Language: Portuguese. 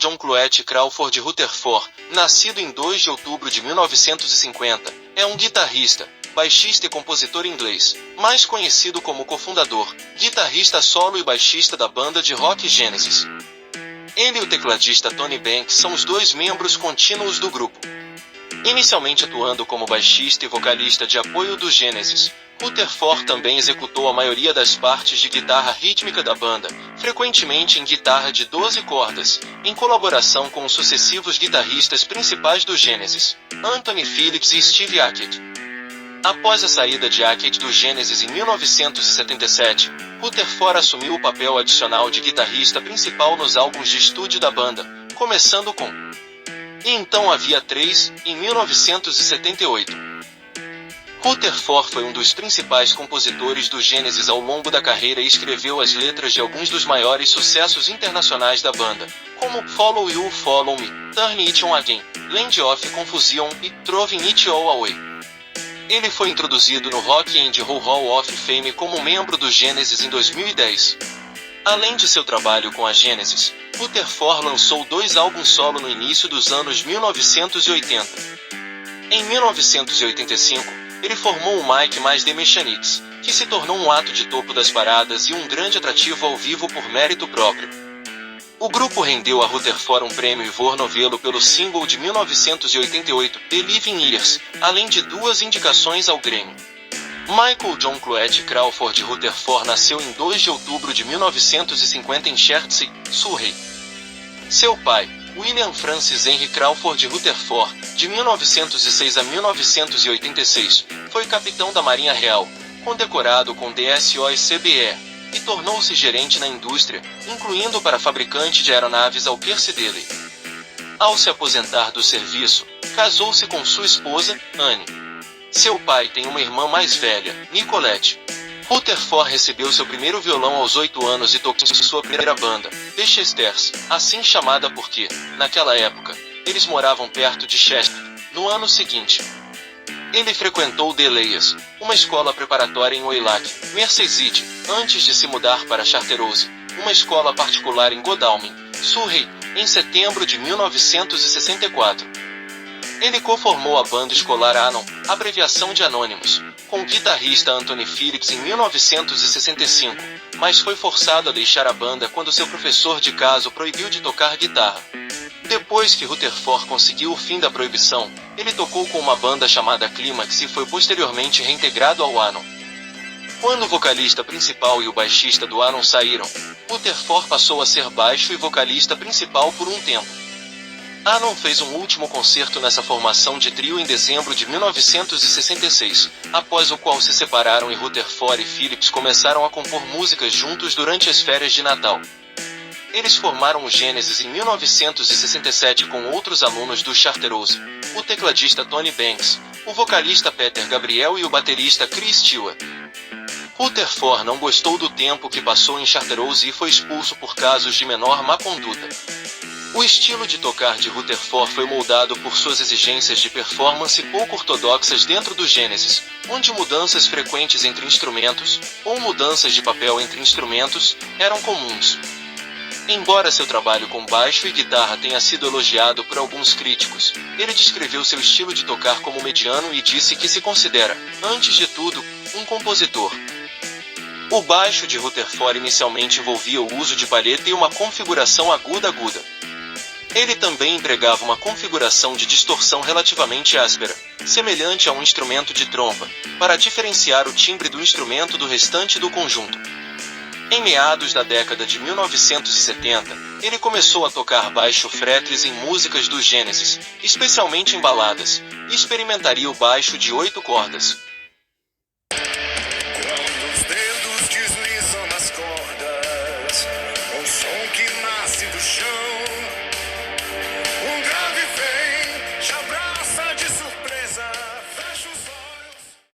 John Cluett Crawford Rutherford, nascido em 2 de outubro de 1950, é um guitarrista, baixista e compositor inglês, mais conhecido como cofundador, guitarrista solo e baixista da banda de rock Genesis. Ele e o tecladista Tony Banks são os 2 membros contínuos do grupo. Inicialmente atuando como baixista e vocalista de apoio do Genesis, Rutherford também executou a maioria das partes de guitarra rítmica da banda, frequentemente em guitarra de 12 cordas, em colaboração com os sucessivos guitarristas principais do Genesis, Anthony Phillips e Steve Hackett. Após a saída de Hackett do Genesis em 1977, Rutherford assumiu o papel adicional de guitarrista principal nos álbuns de estúdio da banda, começando com E Então Havia 3, em 1978. Rutherford foi um dos principais compositores do Genesis ao longo da carreira e escreveu as letras de alguns dos maiores sucessos internacionais da banda, como Follow You Follow Me, Turn It On Again, Land of Confusion e Throwing It All Away. Ele foi introduzido no Rock and Roll Hall of Fame como membro do Genesis em 2010. Além de seu trabalho com a Genesis, Rutherford lançou 2 álbuns solo no início dos anos 1980. Em 1985, ele formou o Mike Mais The Mechanics, que se tornou um ato de topo das paradas e um grande atrativo ao vivo por mérito próprio. O grupo rendeu a Rutherford um prêmio Ivor Novello pelo single de 1988, The Living Years, além de 2 indicações ao Grammy. Michael John Cluett Crawford Rutherford nasceu em 2 de outubro de 1950 em Chertsey, Surrey. Seu pai, William Francis Henry Crawford Rutherford, de 1906 a 1986, foi capitão da Marinha Real, condecorado com DSOICBE, e tornou-se gerente na indústria, incluindo para fabricante de aeronaves ao Percy Dele. Ao se aposentar do serviço, casou-se com sua esposa, Anne. Seu pai tem uma irmã mais velha, Nicolette. Rutherford recebeu seu primeiro violão aos 8 anos e tocou em sua primeira banda, The Chesters, assim chamada porque, naquela época, eles moravam perto de Chester. No ano seguinte, ele frequentou The Layers, uma escola preparatória em Oilac, Merseyside, antes de se mudar para Charterhouse, uma escola particular em Godalming, Surrey, em setembro de 1964. Ele co-formou a banda escolar Anon, abreviação de Anonymous, com o guitarrista Anthony Phillips em 1965, mas foi forçado a deixar a banda quando seu professor de caso proibiu de tocar guitarra. Depois que Rutherford conseguiu o fim da proibição, ele tocou com uma banda chamada Climax e foi posteriormente reintegrado ao Anon. Quando o vocalista principal e o baixista do Anon saíram, Rutherford passou a ser baixo e vocalista principal por um tempo. Anon fez um último concerto nessa formação de trio em dezembro de 1966, após o qual se separaram e Rutherford e Phillips começaram a compor músicas juntos durante as férias de Natal. Eles formaram o Genesis em 1967 com outros alunos do Charterhouse, o tecladista Tony Banks, o vocalista Peter Gabriel e o baterista Chris Stewart. Rutherford não gostou do tempo que passou em Charterhouse e foi expulso por casos de menor má conduta. O estilo de tocar de Rutherford foi moldado por suas exigências de performance pouco ortodoxas dentro do Genesis, onde mudanças frequentes entre instrumentos, ou mudanças de papel entre instrumentos, eram comuns. Embora seu trabalho com baixo e guitarra tenha sido elogiado por alguns críticos, ele descreveu seu estilo de tocar como mediano e disse que se considera, antes de tudo, um compositor. O baixo de Rutherford inicialmente envolvia o uso de palheta e uma configuração aguda-aguda. Ele também empregava uma configuração de distorção relativamente áspera, semelhante a um instrumento de trompa, para diferenciar o timbre do instrumento do restante do conjunto. Em meados da década de 1970, ele começou a tocar baixo fretless em músicas do Genesis, especialmente em baladas, e experimentaria o baixo de 8 cordas.